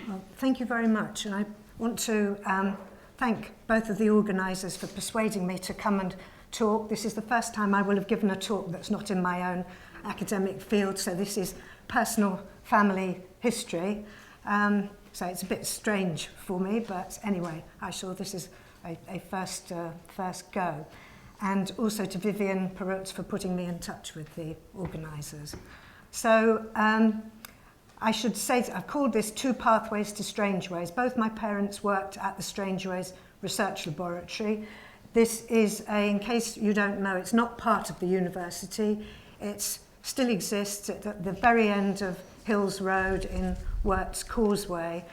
Well, thank you very much, and I want to thank both of the organisers for persuading me to come and talk. This is the first time I will have given a talk that's not in my own academic field, so this is personal family history. So it's a bit strange for me, but anyway, this is a first go. And also to Vivian Perutz for putting me in touch with the organisers. So I should say that I've called this Two Pathways to Strangeways. Both my parents worked at the Strangeways Research Laboratory. This is, in case you don't know, it's not part of the university. It still exists at the very end of Hills Road in Wirt's Causeway.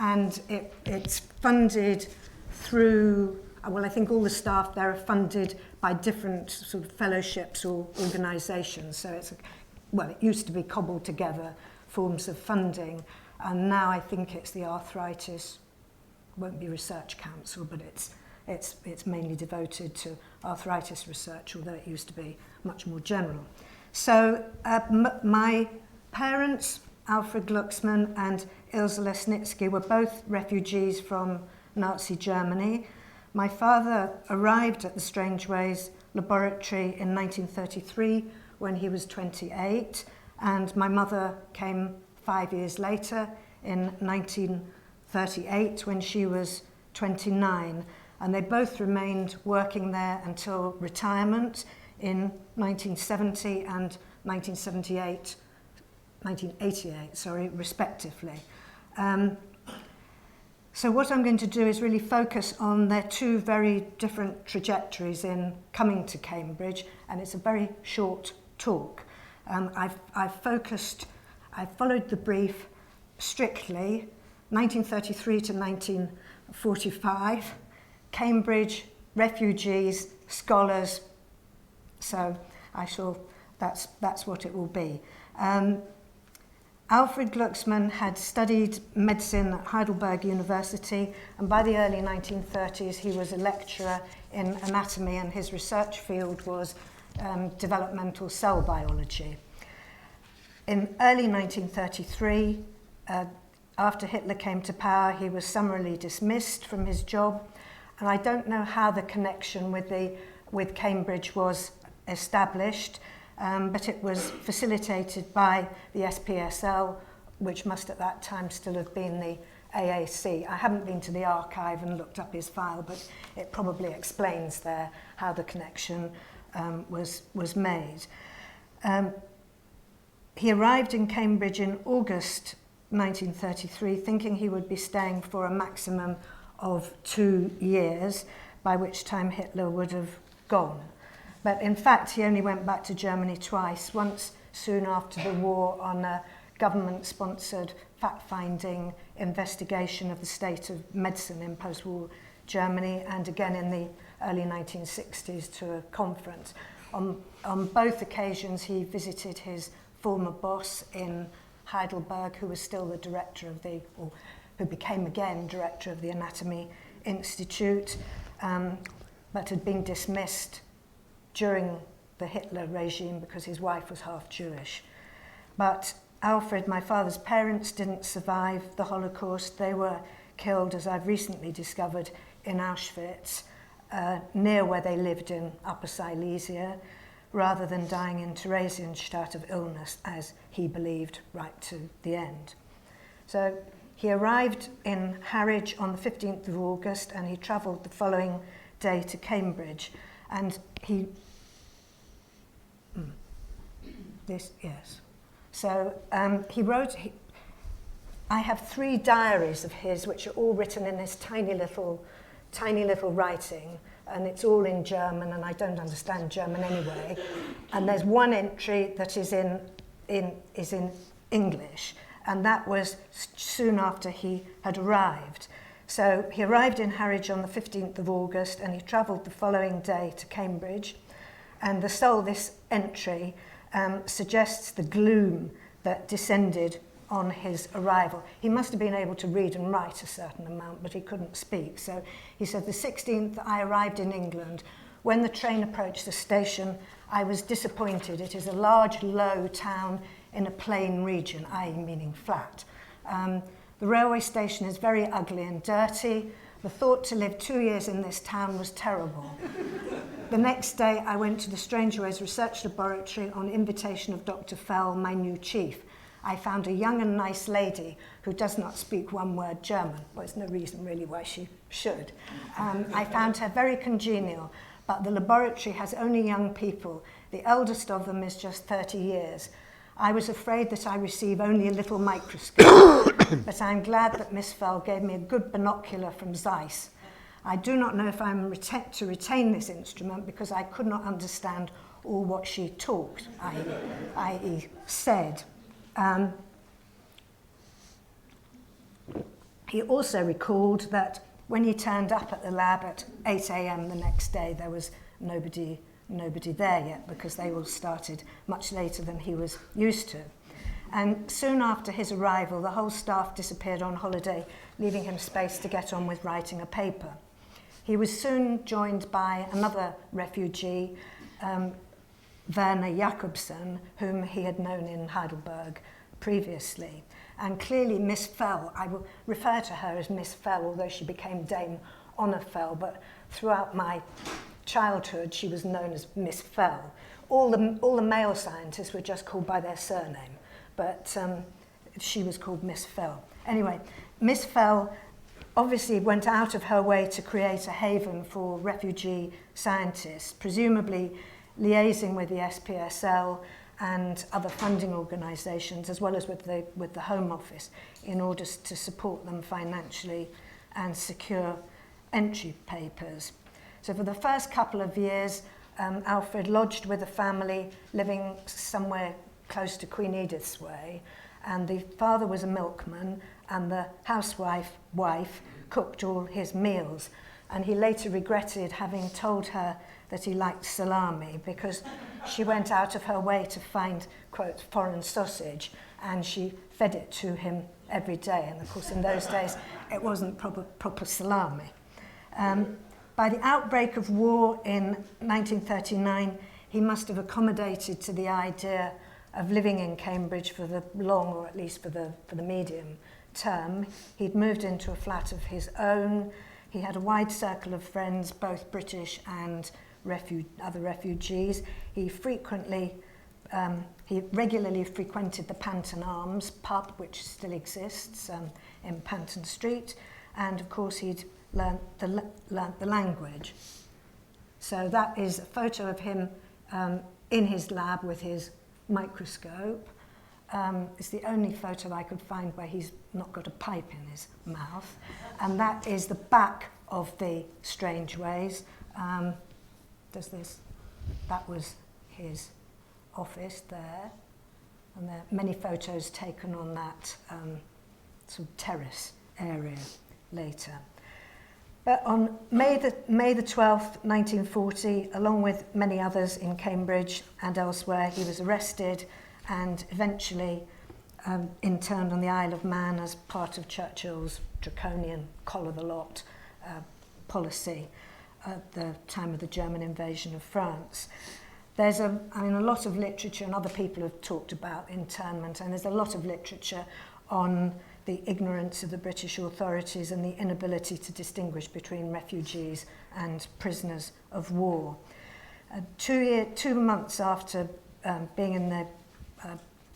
And it's funded through, well, I think all the staff there are funded by different sort of fellowships or organisations. So it's, well, it used to be cobbled together forms of funding, and now I think it's the Arthritis, won't be Research Council, but it's mainly devoted to arthritis research, although it used to be much more general. So my parents, Alfred Glucksmann and Ilse Lasnitzki, were both refugees from Nazi Germany. My father arrived at the Strangeways laboratory in 1933 when he was 28, and my mother came 5 years later in 1938 when she was 29, and they both remained working there until retirement in 1970 and 1988, respectively. So what I'm going to do is really focus on their two very different trajectories in coming to Cambridge, and it's a very short talk. I've followed the brief strictly, 1933 to 1945, Cambridge, refugees, scholars, so that's what it will be. Alfred Glucksmann had studied medicine at Heidelberg University, and by the early 1930s he was a lecturer in anatomy, and his research field was developmental cell biology. In early 1933, after Hitler came to power, he was summarily dismissed from his job, and I don't know how the connection with Cambridge was established, but it was facilitated by the SPSL, which must at that time still have been the AAC. I haven't been to the archive and looked up his file, but it probably explains there how the connection was made. He arrived in Cambridge in August 1933, thinking he would be staying for a maximum of 2 years, by which time Hitler would have gone. But in fact, he only went back to Germany twice, once soon after the war on a government-sponsored fact-finding investigation of the state of medicine in post-war Germany, and again in the early 1960s to a conference. On both occasions, he visited his former boss in Heidelberg, who was still the director of who became again director of the Anatomy Institute, but had been dismissed during the Hitler regime because his wife was half Jewish. But Alfred, my father's parents, didn't survive the Holocaust. They were killed, as I've recently discovered, in Auschwitz, near where they lived in Upper Silesia, rather than dying in Theresienstadt of illness, as he believed right to the end. So he arrived in Harwich on the 15th of August, and he travelled the following day to Cambridge. And he wrote, I have 3 diaries of his, which are all written in this tiny little writing, and it's all in German, and I don't understand German anyway. And there's one entry that is in English, and that was soon after he had arrived. So he arrived in Harwich on the 15th of August, and he travelled the following day to Cambridge. And this entry suggests the gloom that descended on his arrival. He must have been able to read and write a certain amount, but he couldn't speak. So he said, the 16th, I arrived in England. When the train approached the station, I was disappointed. It is a large, low town in a plain region, i.e. meaning flat. The railway station is very ugly and dirty. The thought to live 2 years in this town was terrible. The next day, I went to the Strangeways research laboratory on invitation of Dr. Fell, my new chief. I found a young and nice lady who does not speak one word German. Well, there's no reason really why she should. I found her very congenial, but the laboratory has only young people. The eldest of them is just 30 years. I was afraid that I receive only a little microscope, but I'm glad that Miss Fell gave me a good binocular from Zeiss. I do not know if I'm to retain this instrument because I could not understand all what she talked, i.e. said. He also recalled that when he turned up at the lab at 8 a.m. the next day, there was nobody there yet because they all started much later than he was used to. And soon after his arrival, the whole staff disappeared on holiday, leaving him space to get on with writing a paper. He was soon joined by another refugee, Werner Jakobsen, whom he had known in Heidelberg previously. And clearly Miss Fell, I will refer to her as Miss Fell, although she became Dame Honor Fell, but throughout my childhood she was known as Miss Fell. All the male scientists were just called by their surname, but she was called Miss Fell. Anyway, Miss Fell obviously went out of her way to create a haven for refugee scientists, presumably liaising with the SPSL and other funding organisations, as well as with the Home Office, in order to support them financially and secure entry papers. So for the first couple of years, Alfred lodged with a family living somewhere close to Queen Edith's Way, and the father was a milkman, and the wife cooked all his meals. And he later regretted having told her that he liked salami because she went out of her way to find, quote, foreign sausage, and she fed it to him every day. And of course, in those days, it wasn't proper salami. By the outbreak of war in 1939, he must have accommodated to the idea of living in Cambridge for the long, or at least for the medium term. He'd moved into a flat of his own. He had a wide circle of friends, both British and other refugees. He regularly frequented the Panton Arms pub, which still exists in Panton Street, and of course he'd learnt the language. So that is a photo of him in his lab with his microscope. It's the only photo I could find where he's not got a pipe in his mouth. And that is the back of the Strangeways. That was his office there. And there are many photos taken on that sort of terrace area later. But on May the 12th, 1940, along with many others in Cambridge and elsewhere, he was arrested and eventually interned on the Isle of Man as part of Churchill's draconian collar the lot policy at the time of the German invasion of France. There's a lot of literature, and other people have talked about internment, and there's a lot of literature on the ignorance of the British authorities and the inability to distinguish between refugees and prisoners of war. 2 months after being in the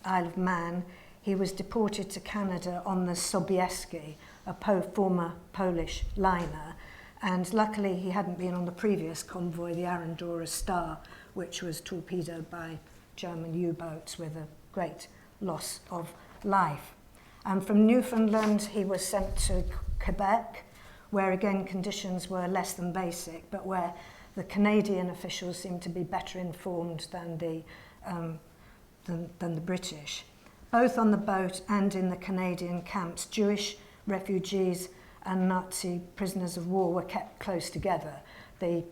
Isle of Man, he was deported to Canada on the Sobieski, a former Polish liner, and luckily he hadn't been on the previous convoy, the Arandora Star, which was torpedoed by German U-boats with a great loss of life. And from Newfoundland, he was sent to Quebec, where again conditions were less than basic, but where the Canadian officials seemed to be better informed than the British. Both on the boat and in the Canadian camps, Jewish refugees and Nazi prisoners of war were kept close together. The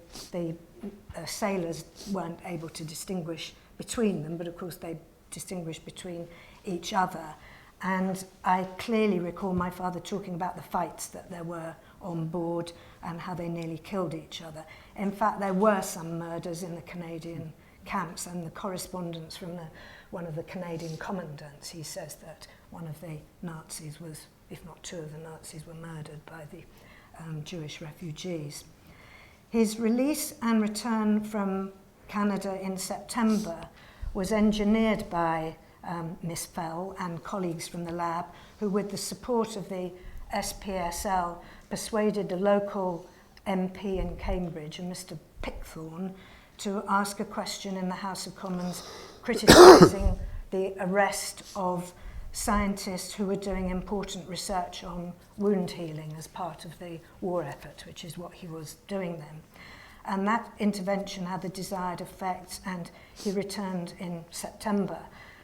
sailors weren't able to distinguish between them, but of course they distinguished between each other. And I clearly recall my father talking about the fights that there were on board and how they nearly killed each other. In fact, there were some murders in the Canadian camps, and the correspondence from one of the Canadian commandants, he says that one of the Nazis was if not two of the Nazis, were murdered by the Jewish refugees. His release and return from Canada in September was engineered by Miss Fell and colleagues from the lab, who, with the support of the SPSL, persuaded the local MP in Cambridge, and Mr. Pickthorne, to ask a question in the House of Commons criticising the arrest of scientists who were doing important research on wound healing as part of the war effort, which is what he was doing then. And that intervention had the desired effect, and he returned in September.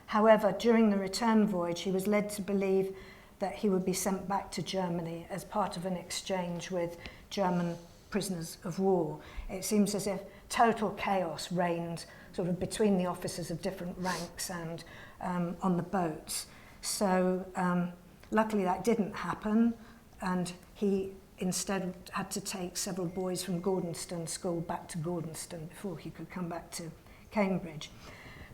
However, during the return voyage, he was led to believe that he would be sent back to Germany as part of an exchange with German prisoners of war. It seems as if total chaos reigned sort of between the officers of different ranks and on the boats. So luckily that didn't happen, and he instead had to take several boys from Gordonston School back to Gordonston before he could come back to Cambridge.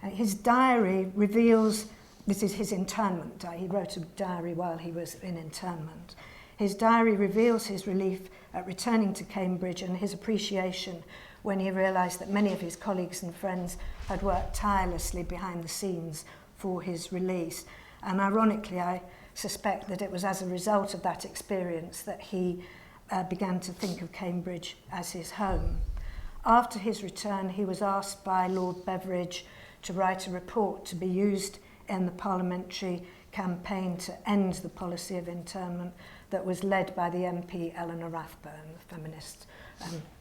His diary reveals, this is his internment diary, he wrote a diary while he was in internment. His diary reveals his relief at returning to Cambridge and his appreciation when he realised that many of his colleagues and friends had worked tirelessly behind the scenes for his release. And ironically, I suspect that it was as a result of that experience that he began to think of Cambridge as his home. After his return, he was asked by Lord Beveridge to write a report to be used in the parliamentary campaign to end the policy of internment that was led by the MP Eleanor Rathbone, the feminist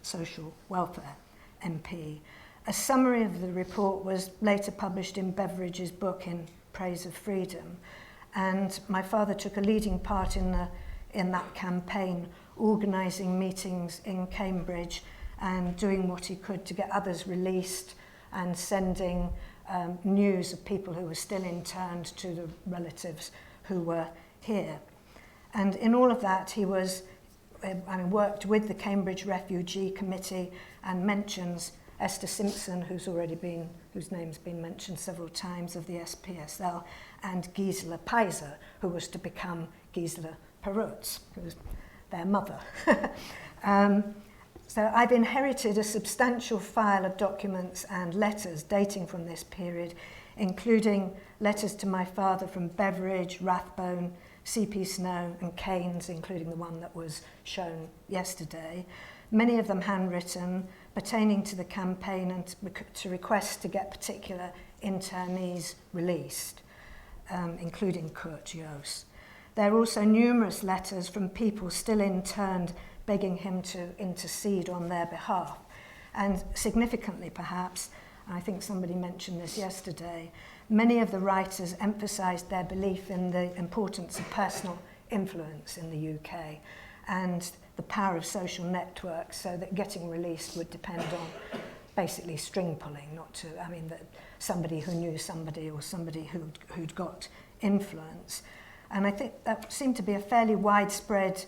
social welfare MP. A summary of the report was later published in Beveridge's book In Praise of Freedom, and my father took a leading part in that campaign, organising meetings in Cambridge and doing what he could to get others released and sending news of people who were still interned to the relatives who were here. And in all of that, he was, worked with the Cambridge Refugee Committee and mentions Esther Simpson, whose name's been mentioned several times, of the SPSL, and Gisela Peiser, who was to become Gisela Perutz, who was their mother. So I've inherited a substantial file of documents and letters dating from this period, including letters to my father from Beveridge, Rathbone, C.P. Snow and Keynes, including the one that was shown yesterday, many of them handwritten, pertaining to the campaign and to requests to get particular internees released, including Kurt Joos. There are also numerous letters from people still interned begging him to intercede on their behalf. And significantly, perhaps, I think somebody mentioned this yesterday, many of the writers emphasised their belief in the importance of personal influence in the UK and the power of social networks, so that getting released would depend on basically string pulling, that somebody who knew somebody or somebody who'd got influence. And I think that seemed to be a fairly widespread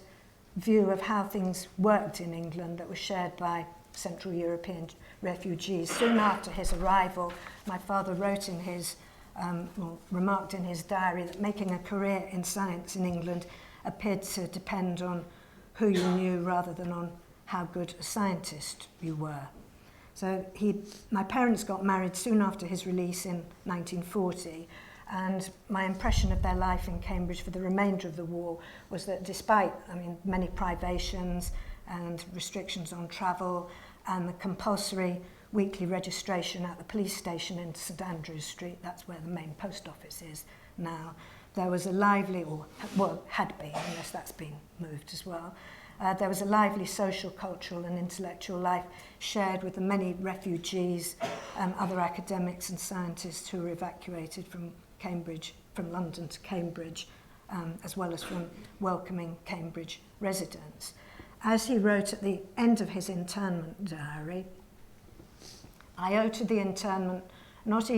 view of how things worked in England that was shared by Central European refugees. Soon after his arrival, my father wrote in his, remarked in his diary that making a career in science in England appeared to depend on who you knew rather than on how good a scientist you were. So my parents got married soon after his release in 1940, and my impression of their life in Cambridge for the remainder of the war was that despite, many privations and restrictions on travel and the compulsory weekly registration at the police station in St Andrews Street, that's where the main post office is now, there was a lively, had been, unless that's been moved as well, there was a lively social, cultural and intellectual life shared with the many refugees and other academics and scientists who were evacuated from London to Cambridge, as well as from welcoming Cambridge residents. As he wrote at the end of his internment diary, I owe to the internment not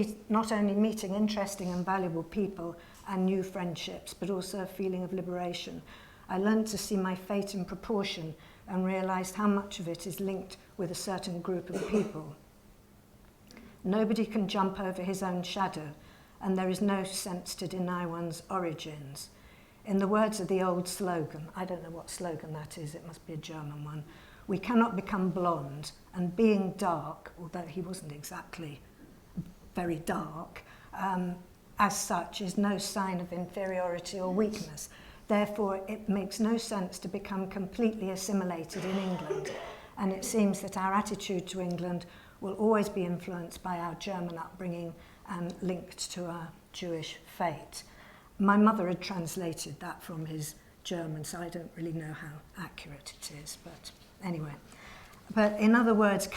only meeting interesting and valuable people and new friendships, but also a feeling of liberation. I learned to see my fate in proportion and realised how much of it is linked with a certain group of people. Nobody can jump over his own shadow, and there is no sense to deny one's origins. In the words of the old slogan, I don't know what slogan that is, it must be a German one, we cannot become blonde, and being dark, although he wasn't exactly very dark, as such is no sign of inferiority or weakness. Therefore, it makes no sense to become completely assimilated in England. And it seems that our attitude to England will always be influenced by our German upbringing and linked to our Jewish fate. My mother had translated that from his German, so I don't really know how accurate it is, but anyway. But in other words,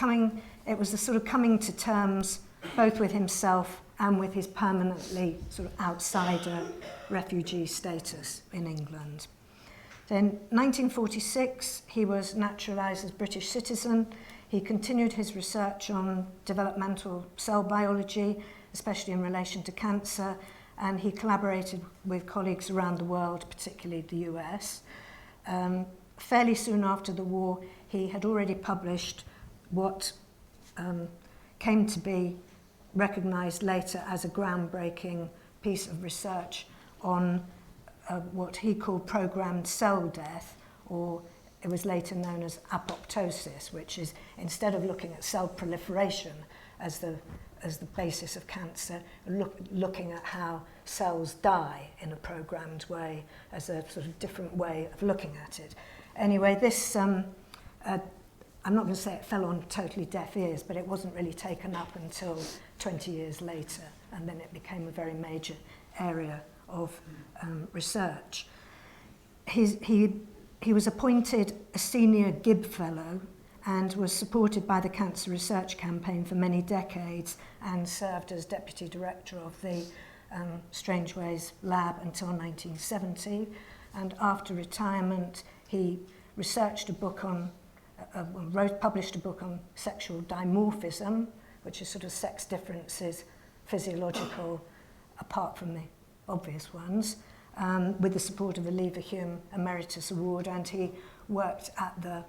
it was the sort of coming to terms both with himself and with his permanently sort of outsider refugee status in England. Then, 1946, he was naturalised as British citizen. He continued his research on developmental cell biology, especially in relation to cancer, and he collaborated with colleagues around the world, particularly the US. Fairly soon after the war, he had already published what came to be recognised later as a groundbreaking piece of research on what he called programmed cell death, or it was later known as apoptosis, which is, instead of looking at cell proliferation as the basis of cancer, looking at how cells die in a programmed way as a sort of different way of looking at it. Anyway, this, I'm not going to say it fell on totally deaf ears, but it wasn't really taken up until 20 years later, and then it became a very major area of research. He was appointed a senior Gibb Fellow and was supported by the Cancer Research Campaign for many decades and served as deputy director of the Strangeways lab until 1970. And after retirement, he researched a book on, published a book on sexual dimorphism, which is sort of sex differences, physiological, apart from the obvious ones, with the support of the Leverhulme Emeritus Award, and he worked at the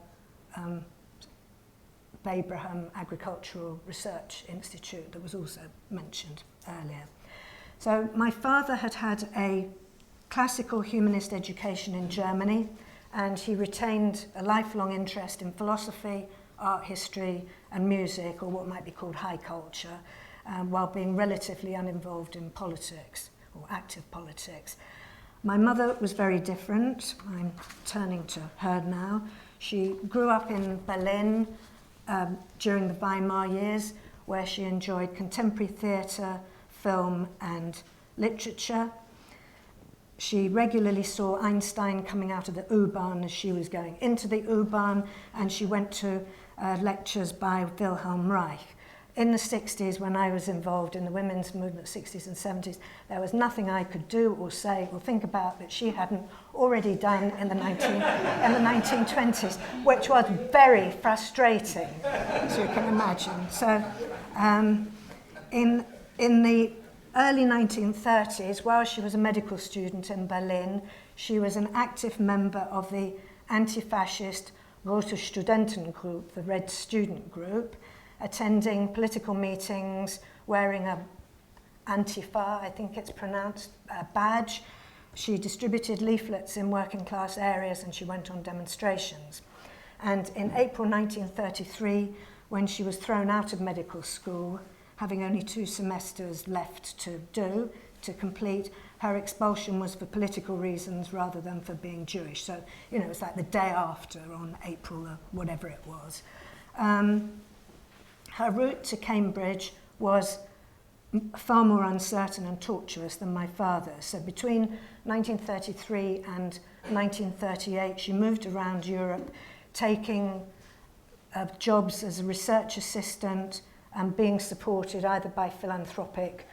Abraham Agricultural Research Institute that was also mentioned earlier. So my father had had a classical humanist education in Germany, and he retained a lifelong interest in philosophy, art history, and music, or what might be called high culture, while being relatively uninvolved in politics, or active politics. My mother was very different. I'm turning to her now. She grew up in Berlin during the Weimar years, where she enjoyed contemporary theatre, film, and literature. She regularly saw Einstein coming out of the U-Bahn as she was going into the U-Bahn, and she went to lectures by Wilhelm Reich. In the 60s, when I was involved in the women's movement, 60s and 70s, there was nothing I could do or say or think about that she hadn't already done in the 1920s, which was very frustrating, as you can imagine. So in the early 1930s, while she was a medical student in Berlin, she was an active member of the anti-fascist Rote Studentengruppe, the Red Student Group, attending political meetings, wearing a Antifa, I think it's pronounced, badge. She distributed leaflets in working class areas, and she went on demonstrations. And in April 1933, when she was thrown out of medical school, having only 2 semesters left to complete, her expulsion was for political reasons rather than for being Jewish. So, you know, it's like the day after, on April or whatever it was. Her route to Cambridge was far more uncertain and tortuous than my father's. So between 1933 and 1938, she moved around Europe, taking jobs as a research assistant and being supported either by philanthropic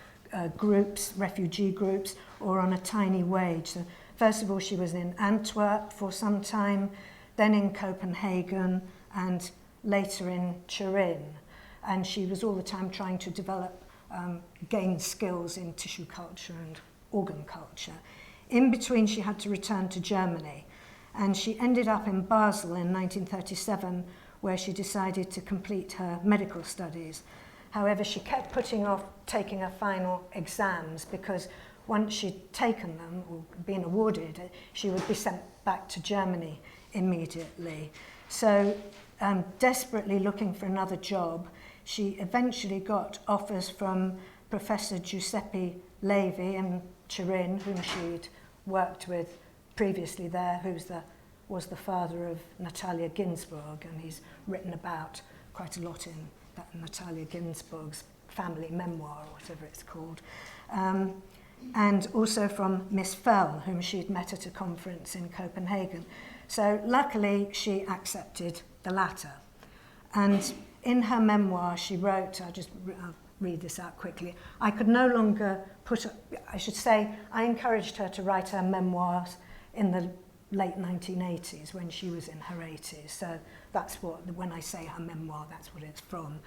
groups, refugee groups, or on a tiny wage. So first of all, she was in Antwerp for some time, then in Copenhagen, and later in Turin. And she was all the time trying to develop, gain skills in tissue culture and organ culture. In between, she had to return to Germany, and she ended up in Basel in 1937, where she decided to complete her medical studies. However, she kept putting off taking her final exams because once she'd taken them or been awarded, she would be sent back to Germany immediately. So desperately looking for another job, she eventually got offers from Professor Giuseppe Levi in Turin, whom she'd worked with previously there, was the father of Natalia Ginzburg, and he's written about quite a lot in that Natalia Ginzburg's family memoir, or whatever it's called. And also from Miss Fell, whom she'd met at a conference in Copenhagen. So luckily, she accepted the latter. And in her memoir, she wrote, I'll read this out quickly, I could no longer I should say, I encouraged her to write her memoirs in the late 1980s, when she was in her 80s. So that's when I say her memoir, that's what it's from.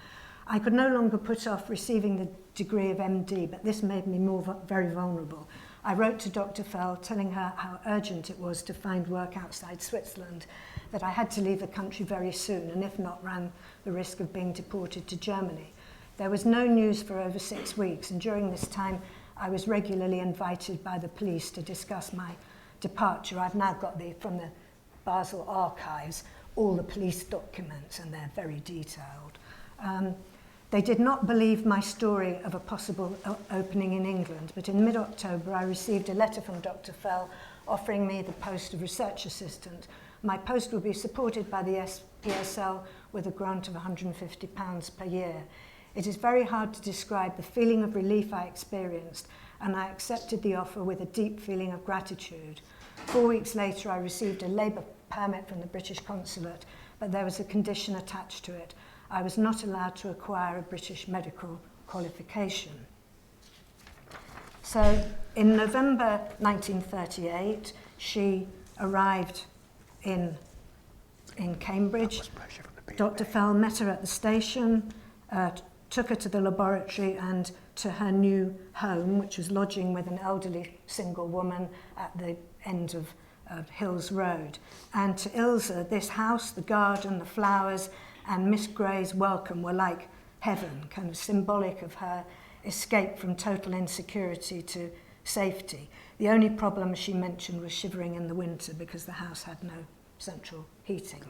I could no longer put off receiving the degree of MD, but this made me very vulnerable. I wrote to Dr. Fell telling her how urgent it was to find work outside Switzerland, that I had to leave the country very soon, and if not, ran the risk of being deported to Germany. There was no news for over 6 weeks, and during this time, I was regularly invited by the police to discuss my departure. I've now got from the Basel archives all the police documents, and they're very detailed. They did not believe my story of a possible opening in England, but in mid-October I received a letter from Dr. Fell offering me the post of research assistant. My post will be supported by the PSL with a grant of £150 per year. It is very hard to describe the feeling of relief I experienced, and I accepted the offer with a deep feeling of gratitude. 4 weeks later, I received a labour permit from the British consulate, but there was a condition attached to it. I was not allowed to acquire a British medical qualification. So in November 1938, she arrived in Cambridge. Dr. Fell met her at the station, took her to the laboratory and to her new home, which was lodging with an elderly single woman at the end of Hills Road. And to Ilse, this house, the garden, the flowers, and Miss Gray's welcome were like heaven, kind of symbolic of her escape from total insecurity to safety. The only problem she mentioned was shivering in the winter because the house had no central heating.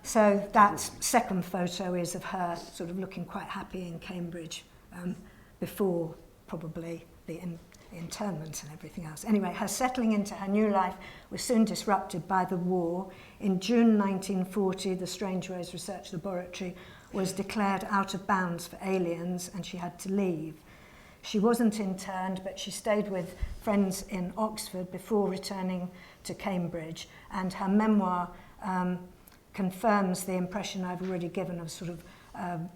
So that second photo is of her sort of looking quite happy in Cambridge before probably the internment and everything else. Anyway, her settling into her new life was soon disrupted by the war. In June 1940, the Strangeways Research Laboratory was declared out of bounds for aliens and she had to leave. She wasn't interned, but she stayed with friends in Oxford before returning to Cambridge, and her memoir confirms the impression I've already given of sort of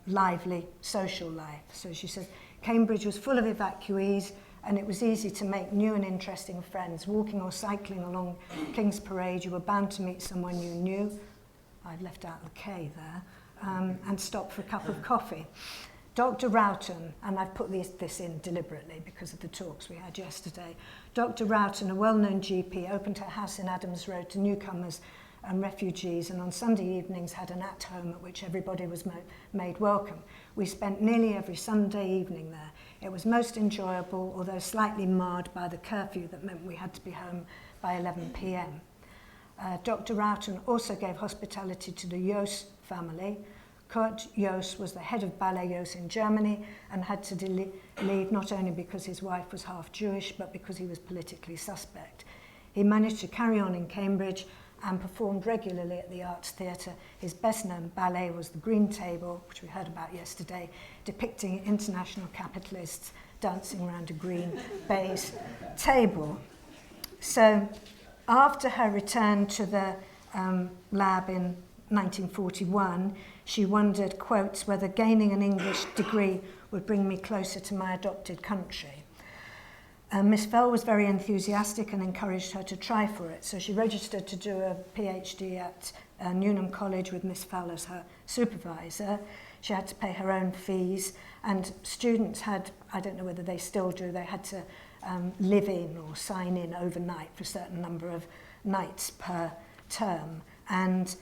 lively social life. So she says, Cambridge was full of evacuees, and it was easy to make new and interesting friends. Walking or cycling along King's Parade, you were bound to meet someone you knew. I've left out the K there. And stop for a cup of coffee. Dr. Roughton, and I've put this in deliberately because of the talks we had yesterday. Dr. Roughton, a well-known GP, opened her house in Adams Road to newcomers and refugees, and on Sunday evenings had an at-home at which everybody was made welcome. We spent nearly every Sunday evening there. It was most enjoyable, although slightly marred by the curfew that meant we had to be home by 11 p.m. Dr. Roughton also gave hospitality to the Joos family. Kurt Joos was the head of Ballet Joos in Germany and had to leave not only because his wife was half Jewish, but because he was politically suspect. He managed to carry on in Cambridge and performed regularly at the Arts Theatre. His best-known ballet was The Green Table, which we heard about yesterday, depicting international capitalists dancing around a green baize table. So after her return to the lab in 1941, she wondered, quotes, whether gaining an English degree would bring me closer to my adopted country. Miss Fell was very enthusiastic and encouraged her to try for it. So she registered to do a PhD at Newnham College with Miss Fell as her supervisor. She had to pay her own fees, and students had, I don't know whether they still do, they had to live in or sign in overnight for a certain number of nights per term. And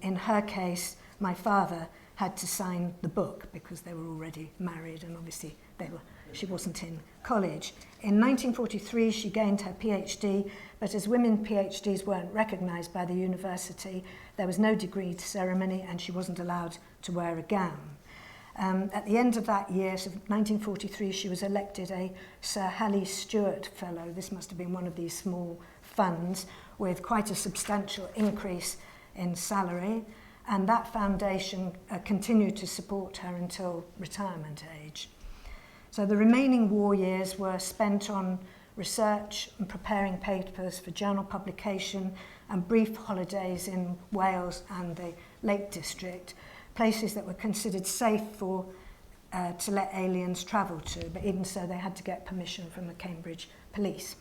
in her case, my father had to sign the book because they were already married, and obviously they were she wasn't in college. In 1943, she gained her PhD, but as women PhDs weren't recognised by the university, there was no degree ceremony and she wasn't allowed to wear a gown. At the end of that year, so 1943, she was elected a Sir Halley Stewart Fellow. This must have been one of these small funds with quite a substantial increase in salary, and that foundation continued to support her until retirement age. So the remaining war years were spent on research and preparing papers for journal publication and brief holidays in Wales and the Lake District, places that were considered safe for to let aliens travel to, but even so they had to get permission from the Cambridge police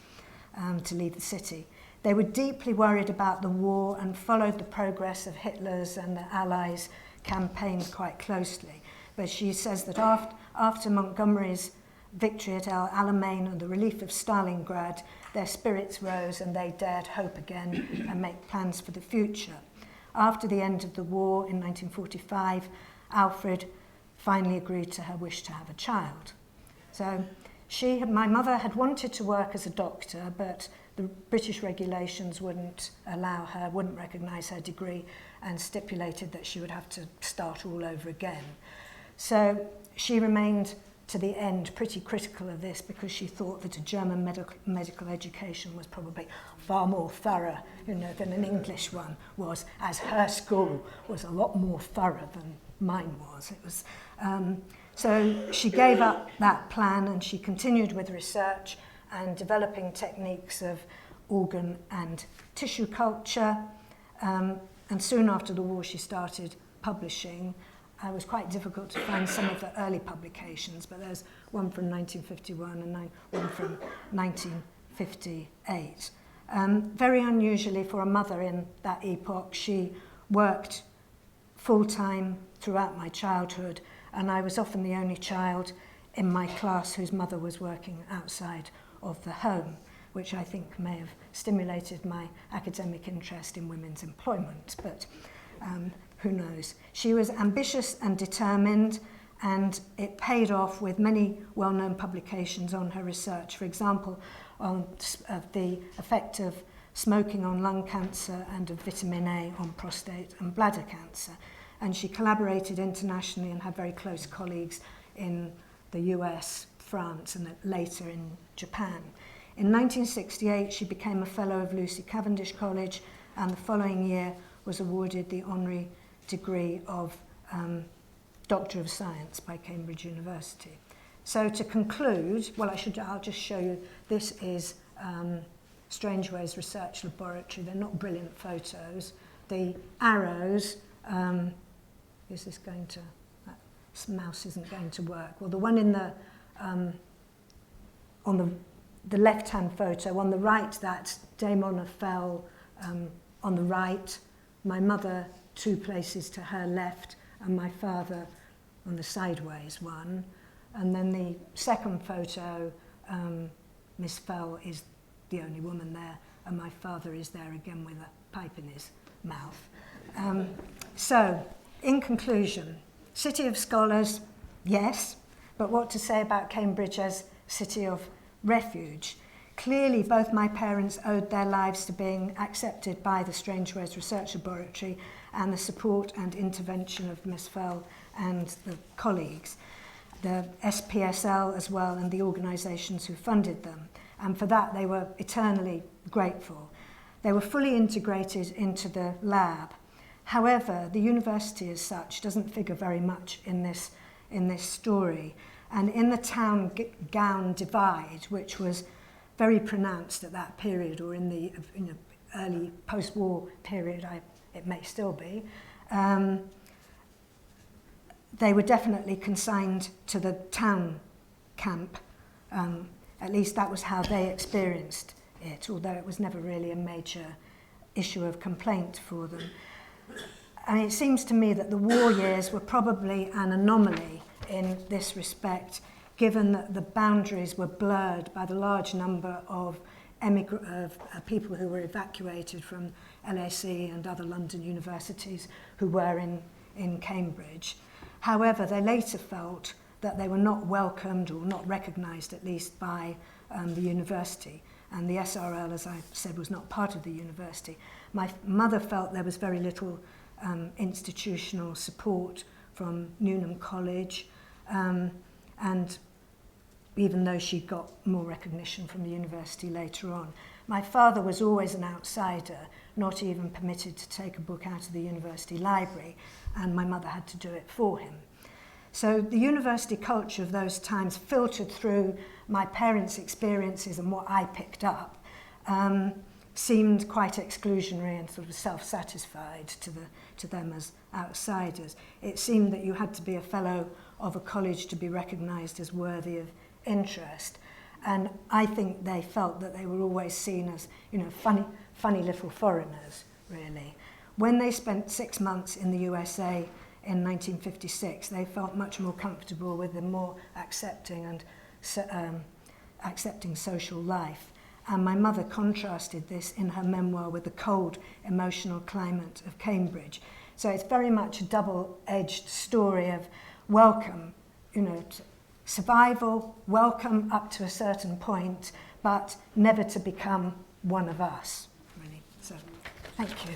to leave the city. They were deeply worried about the war and followed the progress of Hitler's and the Allies' campaigns quite closely. But she says that after Montgomery's victory at El Alamein and the relief of Stalingrad, their spirits rose and they dared hope again and make plans for the future. After the end of the war in 1945, Alfred finally agreed to her wish to have a child. So my mother had wanted to work as a doctor, but the British regulations wouldn't allow her, wouldn't recognise her degree, and stipulated that she would have to start all over again. So she remained to the end pretty critical of this because she thought that a German medical education was probably far more thorough, than an English one was, as her school was a lot more thorough than mine was. It was so she gave up that plan and she continued with research and developing techniques of organ and tissue culture. And soon after the war, she started publishing. It was quite difficult to find some of the early publications, but there's one from 1951 and one from 1958. Very unusually for a mother in that epoch, she worked full-time throughout my childhood, and I was often the only child in my class whose mother was working outside of the home, which I think may have stimulated my academic interest in women's employment, but who knows. She was ambitious and determined, and it paid off with many well-known publications on her research, for example, on the effect of smoking on lung cancer and of vitamin A on prostate and bladder cancer. And she collaborated internationally and had very close colleagues in the US, France, and later in Japan. In 1968, she became a Fellow of Lucy Cavendish College, and the following year was awarded the honorary degree of Doctor of Science by Cambridge University. So to conclude, I'll just show you, this is Strangeways Research Laboratory. They're not brilliant photos. The arrows, is this going to, that mouse isn't going to work. Well, the one in the, on the left-hand photo, on the right, that's Damon Fell on the right, my mother 2 places to her left, and my father on the sideways one. And then the second photo, Miss Fell is the only woman there, and my father is there again with a pipe in his mouth. So, in conclusion, City of Scholars, yes, but what to say about Cambridge as City of Refuge? Clearly, both my parents owed their lives to being accepted by the Strangeways Research Laboratory and the support and intervention of Miss Fell and the colleagues, the SPSL as well, and the organisations who funded them. And for that, they were eternally grateful. They were fully integrated into the lab. However, the university as such doesn't figure very much in this story. And in the town gown divide, which was very pronounced at that period, or in the early post-war period, it may still be, they were definitely consigned to the town camp. At least that was how they experienced it, although it was never really a major issue of complaint for them. And it seems to me that the war years were probably an anomaly in this respect, given that the boundaries were blurred by the large number of people who were evacuated from LSE and other London universities who were in Cambridge. However, they later felt that they were not welcomed or not recognised, at least by the university. And the SRL, as I said, was not part of the university. My mother felt there was very little institutional support from Newnham College, and even though she got more recognition from the university later on. My father was always an outsider, not even permitted to take a book out of the university library, and my mother had to do it for him. So the university culture of those times filtered through my parents' experiences, and what I picked up seemed quite exclusionary and sort of self-satisfied to them as outsiders. It seemed that you had to be a fellow of a college to be recognised as worthy of interest. And I think they felt that they were always seen as, you know, funny little foreigners, really. When they spent 6 months in the USA in 1956, they felt much more comfortable with a more accepting and accepting social life. And my mother contrasted this in her memoir with the cold, emotional climate of Cambridge. So it's very much a double-edged story of welcome, you know, survival, welcome up to a certain point, but never to become one of us, really. So, thank you.